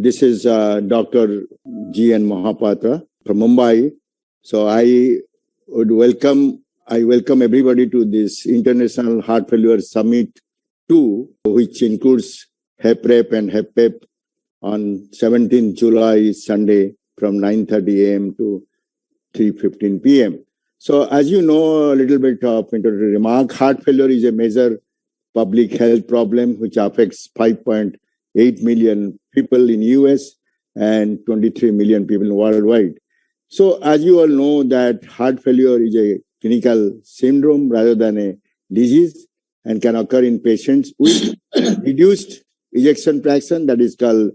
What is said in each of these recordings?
This is Dr. G.N. Mohapatra from Mumbai. So I welcome everybody to this International Heart Failure Summit 2, which includes HEPREP and HEPPEP on 17th July, Sunday, from 9:30 a.m. to 3:15 p.m. So as you know, a little bit of introductory remark, heart failure is a major public health problem which affects 5.8 million people in US and 23 million people worldwide. So as you all know that heart failure is a clinical syndrome rather than a disease and can occur in patients with reduced ejection fraction, that is called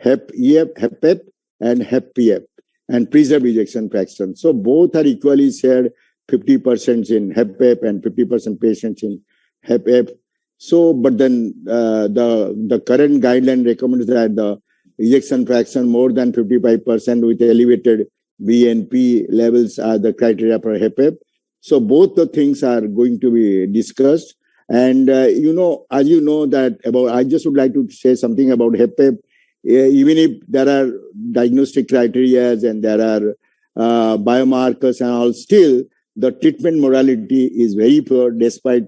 HEPEP and HEPPF, and preserved ejection fraction. So both are equally shared, 50% in HEPEP and 50% patients in HEPF. So, but then the current guideline recommends that the ejection fraction more than 55% with elevated BNP levels are the criteria for HEPEP. So both the things are going to be discussed. And as you know that I just would like to say something about HEPEP. Even if there are diagnostic criteria and there are biomarkers and all, still the treatment mortality is very poor despite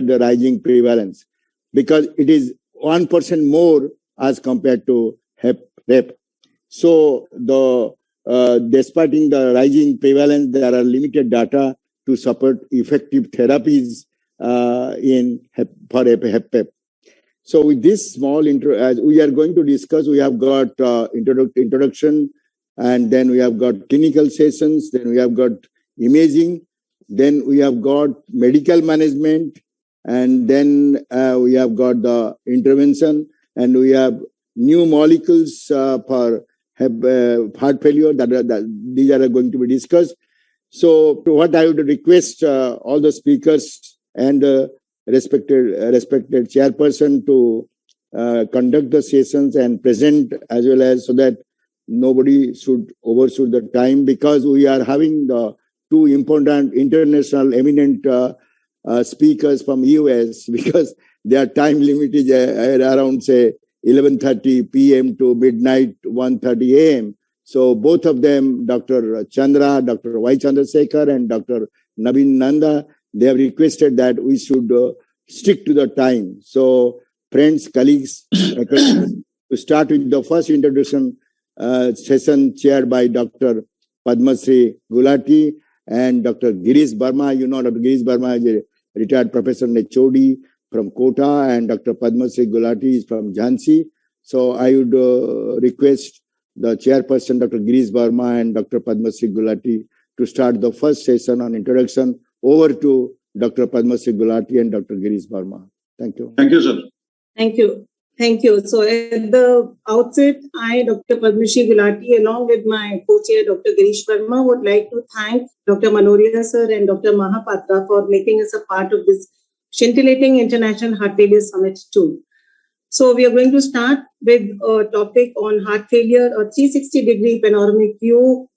the rising prevalence, because it is 1% more as compared to HEPREP. So despite the rising prevalence, there are limited data to support effective therapies for HEPEP. So with this small intro, as we are going to discuss, we have got introduction, and then we have got clinical sessions, then we have got imaging, then we have got medical management, and then we have got the intervention, and we have new molecules for heart failure these are going to be discussed. So what I would request all the speakers and respected chairperson to conduct the sessions and present as well as, so that nobody should overshoot the time, because we are having the two important international eminent speakers from US, because their time limit is around say 11:30 p.m. to midnight 1:30 a.m. So both of them, Dr. Chandra, Dr. Y. Chandrasekhar and Dr. Naveen Nanda, they have requested that we should stick to the time. So friends, colleagues, to start with the first introduction session chaired by Dr. Padmasri Gulati and Dr. Girish Verma. You know, Dr. Girish Verma is a retired professor in HOD from Kota, and Dr. Padmasri Gulati is from Jhansi. So I would request the chairperson, Dr. Girish Verma and Dr. Padmasri Gulati, to start the first session on introduction. Over to Dr. Padmasri Gulati and Dr. Girish Verma. Thank you. Thank you, sir. Thank you. Thank you. So at the outset, I, Dr. Padmasri Gulati, along with my co-chair, Dr. Girish Verma, would like to thank Dr. Monaria, sir, and Dr. Mohapatra for making us a part of this scintillating International Heart Failure Summit 2. So we are going to start with a topic on heart failure, a 360-degree panoramic view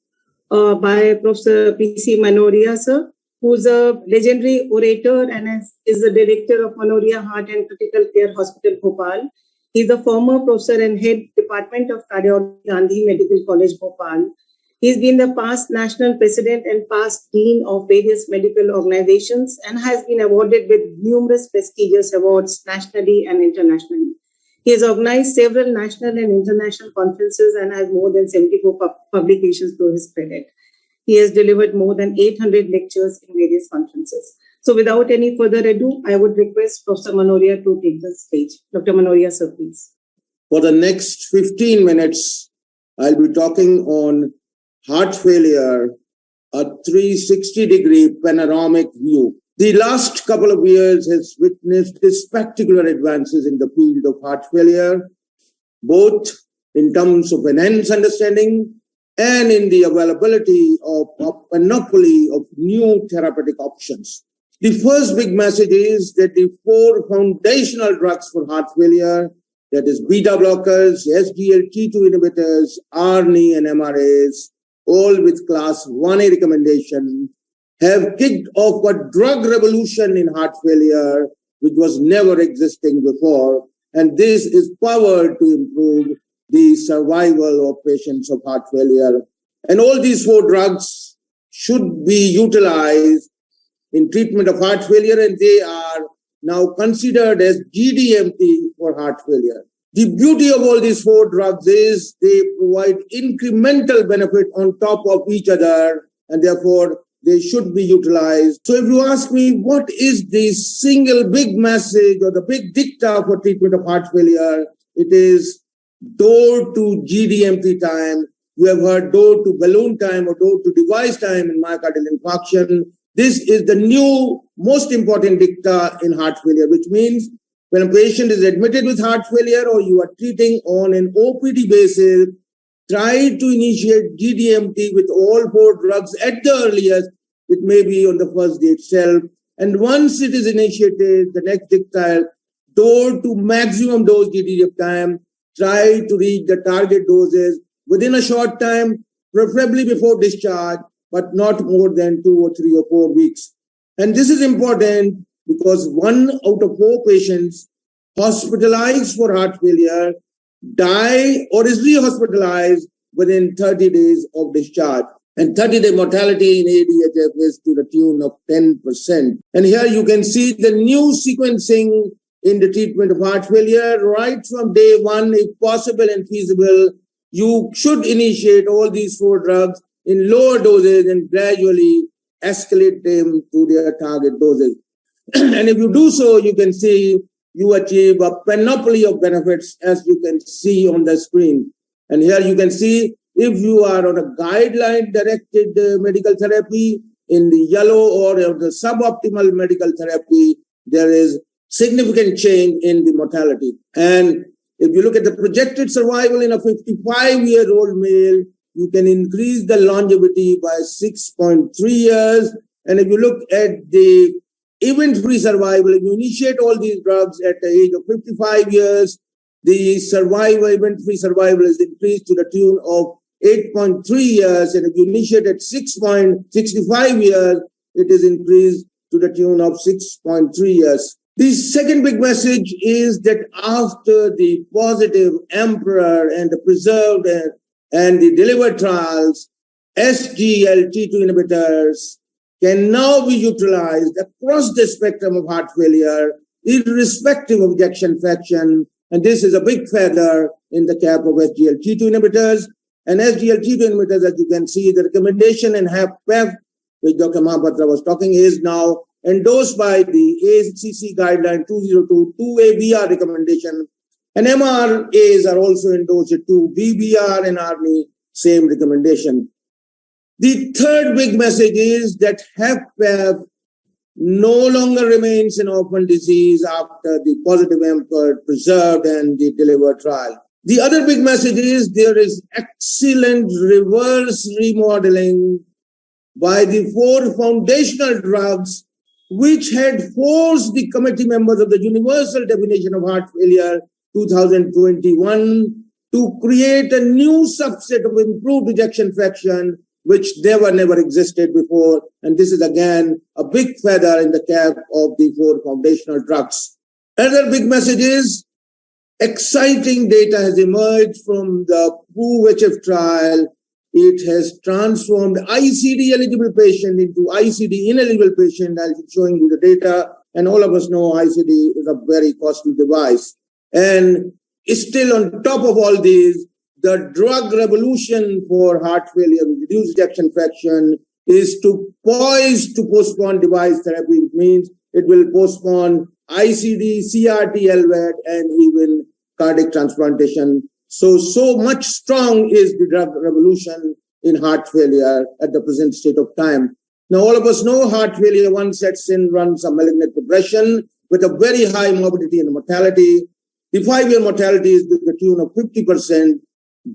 by Professor P.C. Monaria, sir, who's a legendary orator and is the director of Monaria Heart and Critical Care Hospital, Bhopal. He's the former professor and head department of Cardiology, Gandhi Medical College, Bhopal. He's been the past national president and past dean of various medical organizations and has been awarded with numerous prestigious awards nationally and internationally. He has organized several national and international conferences and has more than 74 publications to his credit. He has delivered more than 800 lectures in various conferences. So without any further ado, I would request Professor Monaria to take the stage. Dr. Monaria, sir, please. For the next 15 minutes, I'll be talking on heart failure, a 360-degree panoramic view. The last couple of years has witnessed spectacular advances in the field of heart failure, both in terms of enhanced understanding and in the availability of a panoply of new therapeutic options. The first big message is that the four foundational drugs for heart failure, that is beta blockers, SGLT2 inhibitors, ARNI and MRAs, all with class 1A recommendation, have kicked off a drug revolution in heart failure, which was never existing before. And this is powered to improve the survival of patients of heart failure. And all these 4 drugs should be utilized in treatment of heart failure, and they are now considered as GDMT for heart failure. The beauty of all these 4 drugs is they provide incremental benefit on top of each other, and therefore they should be utilized. So if you ask me, what is the single big message or the big dicta for treatment of heart failure? It is door to GDMT time. You have heard door to balloon time or door to device time in myocardial infarction. This is the new most important dicta in heart failure, which means when a patient is admitted with heart failure or you are treating on an OPD basis, try to initiate GDMT with all 4 drugs at the earliest. It may be on the first day itself. And once it is initiated, the next dicta, door to maximum dose GDMT time, try to reach the target doses within a short time, preferably before discharge, but not more than 2 or 3 or 4 weeks. And this is important because 1 out of 4 patients hospitalized for heart failure die or is re-hospitalized within 30 days of discharge. And 30-day mortality in ADHF is to the tune of 10%. And here you can see the new sequencing in the treatment of heart failure. Right from day 1, if possible and feasible, you should initiate all these 4 drugs in lower doses and gradually escalate them to their target doses. And if you do so, you can see you achieve a panoply of benefits, as you can see on the screen. And here you can see if you are on a guideline-directed medical therapy in the yellow or the suboptimal medical therapy, there is significant change in the mortality. And if you look at the projected survival in a 55-year-old male, you can increase the longevity by 6.3 years. And if you look at the event-free survival, if you initiate all these drugs at the age of 55 years, the event-free survival is increased to the tune of 8.3 years. And if you initiate at 6.65 years, it is increased to the tune of 6.3 years. The second big message is that after the positive EMPEROR and the PRESERVED and the DELIVER trials, SGLT2 inhibitors can now be utilized across the spectrum of heart failure, irrespective of ejection fraction. And this is a big feather in the cap of SGLT2 inhibitors. And SGLT2 inhibitors, as you can see, the recommendation in HFpEF, which Dr. Mahapatra was talking, is now endorsed by the ACC guideline 202 2ABR recommendation. And MRAs are also endorsed to VBR and ARNI, same recommendation. The third big message is that HFpEF no longer remains an orphan disease after the positive EMPEROR, PRESERVED, and the DELIVER trial. The other big message is there is excellent reverse remodeling by the 4 foundational drugs which had forced the committee members of the Universal Definition of Heart Failure 2021 to create a new subset of improved ejection fraction which never existed before. And this is again a big feather in the cap of the 4 foundational drugs. Another big message is exciting data has emerged from the PROVE-HF trial. It has transformed ICD-eligible patient into ICD-ineligible patient. I'll be showing you the data. And all of us know ICD is a very costly device. And still on top of all these, the drug revolution for heart failure with reduced ejection fraction is poised to postpone device therapy. It means it will postpone ICD, CRT, LVAD, and even cardiac transplantation. So much strong is the drug revolution in heart failure at the present state of time. Now, all of us know heart failure, once sets in, runs a malignant progression with a very high morbidity and mortality. The 5-year mortality is to the tune of 50%.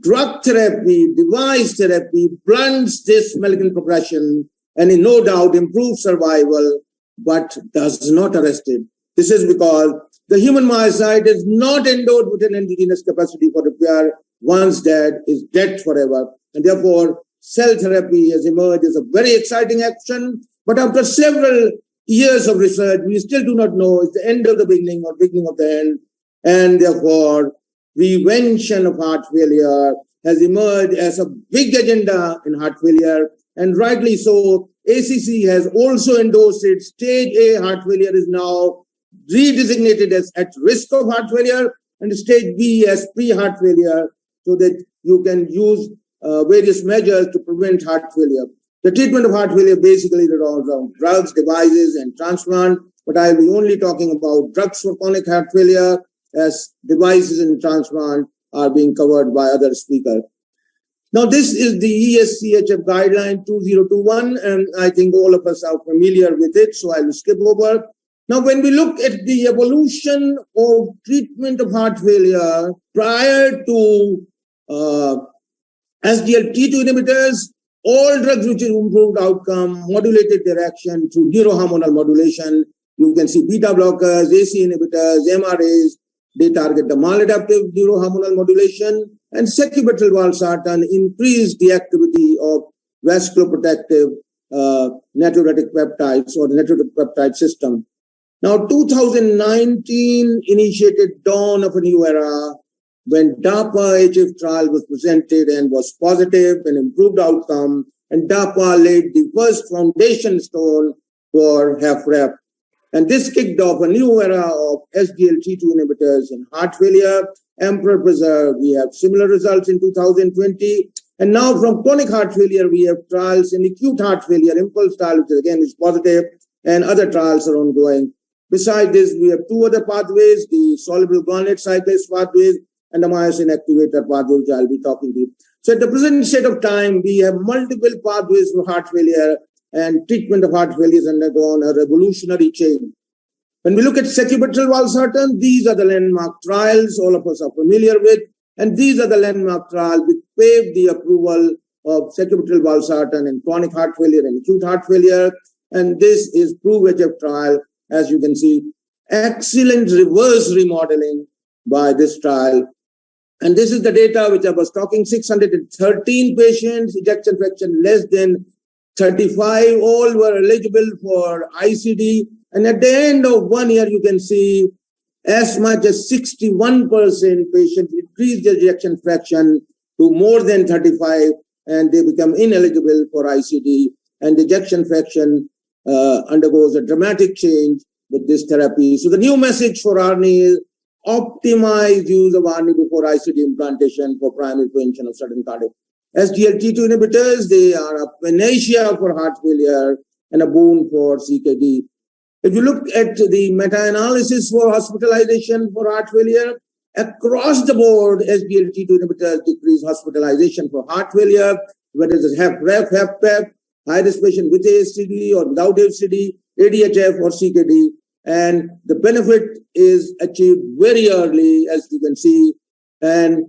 Drug therapy, device therapy blunts this malignant progression and in no doubt improves survival, but does not arrest it. This is because the human myocyte is not endowed with an endogenous capacity for repair. Once dead is dead forever. And therefore, cell therapy has emerged as a very exciting action. But after several years of research, we still do not know it's the end of the beginning or beginning of the end. And therefore, prevention of heart failure has emerged as a big agenda in heart failure, and rightly so. ACC has also endorsed it. Stage A heart failure is now redesignated as at risk of heart failure, and stage B as pre-heart failure, so that you can use various measures to prevent heart failure. The treatment of heart failure basically revolves around drugs, devices, and transplant, but I'll be only talking about drugs for chronic heart failure, as devices and transplant are being covered by other speakers. Now, this is the ESCHF guideline 2021, and I think all of us are familiar with it, so I will skip over. Now, when we look at the evolution of treatment of heart failure prior to SGLT2 inhibitors, all drugs which improved outcome, modulated their action through neurohormonal modulation. You can see beta blockers, AC inhibitors, MRAs, they target the maladaptive neurohormonal modulation, and sacubitril valsartan increased the activity of vasculoprotective natriuretic peptides or the natriuretic peptide system. Now, 2019 initiated dawn of a new era when DAPA-HF trial was presented and was positive and improved outcome, and DAPA laid the first foundation stone for HFrEF. And this kicked off a new era of SGLT2 inhibitors in heart failure. Emperor Preserve, we have similar results in 2020. And now from chronic heart failure, we have trials in acute heart failure, Impulse trial, which again is positive, and other trials are ongoing. Besides this, we have two other pathways, the soluble guanate cyclase pathways and the myosin activator pathway, which I'll be talking to you. So at the present state of time, we have multiple pathways for heart failure, and treatment of heart failure has undergone a revolutionary change. When we look at sacubitril valsartan, these are the landmark trials all of us are familiar with, and these are the landmark trials which paved the approval of sacubitril valsartan in chronic heart failure and acute heart failure. And this is PROVE-HF trial, as you can see. Excellent reverse remodeling by this trial. And this is the data which I was talking, 613 patients, ejection fraction less than 35, all were eligible for ICD. And at the end of 1 year, you can see as much as 61% patients increase their ejection fraction to more than 35, and they become ineligible for ICD. And the ejection fraction undergoes a dramatic change with this therapy. So the new message for ARNI is optimize use of ARNI before ICD implantation for primary prevention of sudden cardiac. SGLT2 inhibitors, they are a panacea for heart failure and a boon for CKD. If you look at the meta-analysis for hospitalization for heart failure, across the board, SGLT2 inhibitors decrease hospitalization for heart failure, whether it's HFrEF, HFpEF, high-risk patient with ASCD or without ASCD, ADHF or CKD. And the benefit is achieved very early, as you can see, and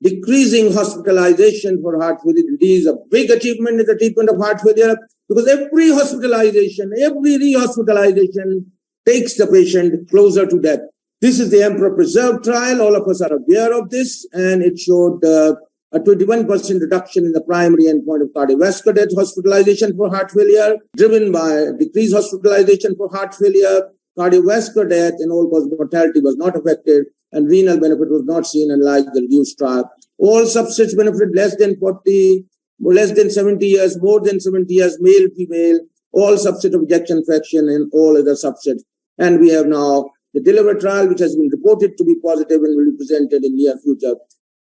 decreasing hospitalization for heart failure is a big achievement in the treatment of heart failure, because every hospitalization, every rehospitalization takes the patient closer to death. This is the Emperor Preserve trial. All of us are aware of this, and it showed a 21% reduction in the primary endpoint of cardiovascular death hospitalization for heart failure, driven by decreased hospitalization for heart failure. Cardiovascular death and all-cause mortality was not affected, and renal benefit was not seen in the reduced trial. All subsets benefit less than 40, less than 70 years, more than 70 years, male, female, all subset of ejection fraction and all other subsets. And we have now the DELIVER trial, which has been reported to be positive and will be presented in near future.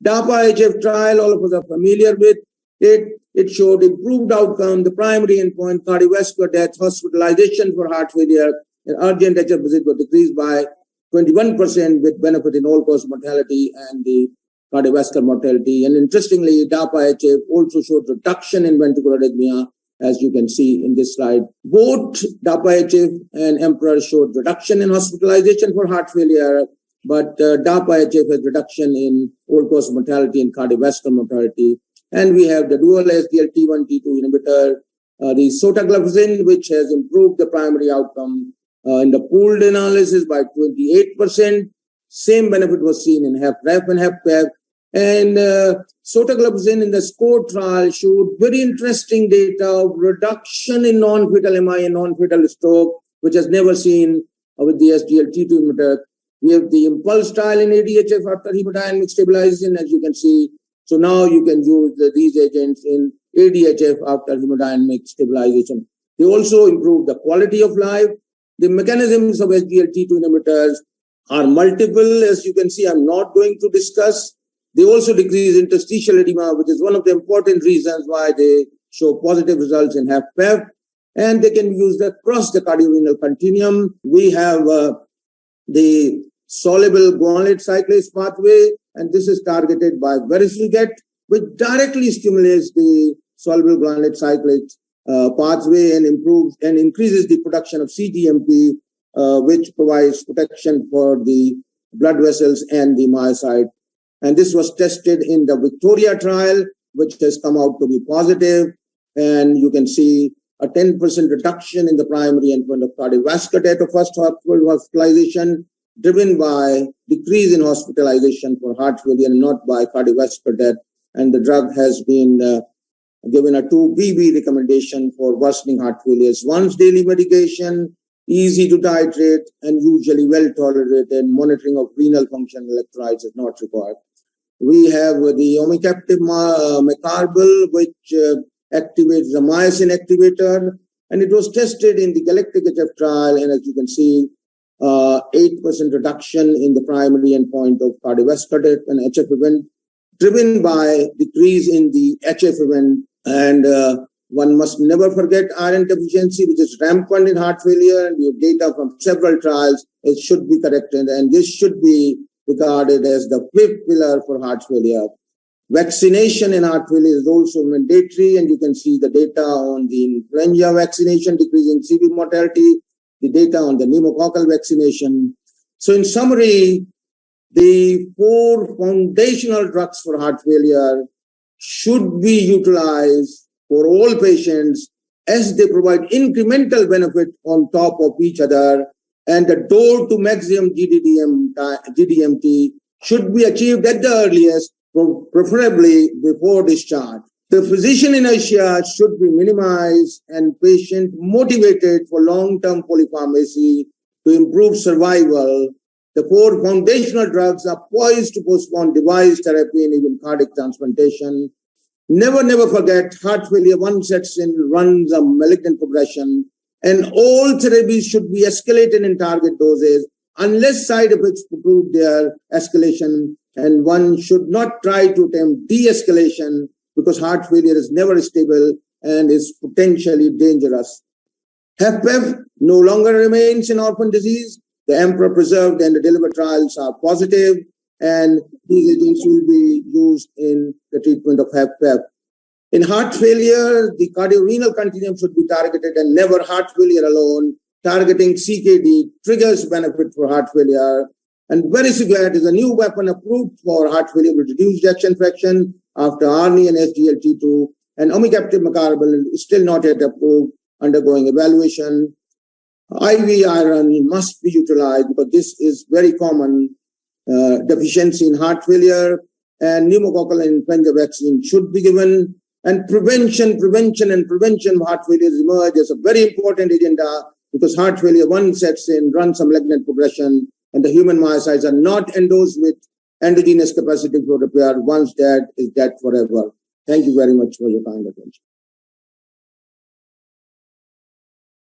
DAPA-HF trial, all of us are familiar with it. It showed improved outcome, the primary endpoint, cardiovascular death, hospitalization for heart failure, and urgent HF visit was decreased by 21% with benefit in all-cause mortality and the cardiovascular mortality. And interestingly, DAPA-HF also showed reduction in ventricular arrhythmia, as you can see in this slide. Both DAPA-HF and Emperor showed reduction in hospitalization for heart failure, but DAPA-HF has reduction in all-cause mortality and cardiovascular mortality. And we have the dual SGLT1/T2 inhibitor, the sotagliflozin, which has improved the primary outcome in the pooled analysis by 28%. Same benefit was seen in HFrEF and HFpEF. And sotagliflozin in the SCORE trial showed very interesting data of reduction in non-fatal MI and non-fatal stroke, which has never seen with the SGLT2 inhibitor. We have the impulse trial in ADHF after hemodynamic stabilization, as you can see. So now you can use these agents in ADHF after hemodynamic stabilization. They also improve the quality of life. The mechanisms of SGLT2 inhibitors are multiple, as you can see. I'm not going to discuss. They also decrease interstitial edema, which is one of the important reasons why they show positive results in HFpEF. And they can be used across the cardiorenal continuum. We have the soluble guanylate cyclase pathway, and this is targeted by vericiguat, which directly stimulates the soluble guanylate cyclase pathway and improves and increases the production of cGMP, which provides protection for the blood vessels and the myocyte. And this was tested in the Victoria trial, which has come out to be positive. And you can see a 10% reduction in the primary endpoint of cardiovascular death of first hospitalization, driven by decrease in hospitalization for heart failure, not by cardiovascular death. And the drug has been given a 2BB recommendation for worsening heart failures. Once daily medication, easy to titrate, and usually well tolerated. Monitoring of renal function electrolytes is not required. We have the omecamtiv mecarbil, which activates the myosin activator, and it was tested in the Galactic HF trial, and as you can see, 8% reduction in the primary endpoint of cardiovascular death and HF event, driven by decrease in the HF event. And one must never forget iron deficiency, which is rampant in heart failure, and we have data from several trials. It should be corrected, and this should be regarded as the fifth pillar for heart failure. Vaccination in heart failure is also mandatory, and you can see the data on the influenza vaccination, decreasing CV mortality, the data on the pneumococcal vaccination. So in summary, the 4 foundational drugs for heart failure should be utilized for all patients as they provide incremental benefit on top of each other, and the door to maximum GDMT should be achieved at the earliest, preferably before discharge. The physician inertia should be minimized and patient motivated for long-term polypharmacy to improve survival. The 4 foundational drugs are poised to postpone device therapy and even cardiac transplantation. Never forget, heart failure once sets in runs a malignant progression, and all therapies should be escalated in target doses unless side effects preclude their escalation, and one should not try to attempt de-escalation because heart failure is never stable and is potentially dangerous. HFpEF no longer remains an orphan disease. The Emperor preserved and the delivered trials are positive, and these agents will be used in the treatment of HFpEF. In heart failure, the cardiorenal continuum should be targeted and never heart failure alone. Targeting CKD triggers benefit for heart failure. And vericiguat is a new weapon approved for heart failure with reduced ejection fraction after ARNI and SGLT2. And omecamtiv mecarbil is still not yet approved, undergoing evaluation. IV iron must be utilized because this is very common deficiency in heart failure, and pneumococcal and influenza vaccine should be given. And prevention of heart failure emerge as a very important agenda because heart failure once sets in, runs some malignant progression, and the human myocytes are not endorsed with endogenous capacity for repair. Once dead is dead forever. Thank you very much for your kind attention.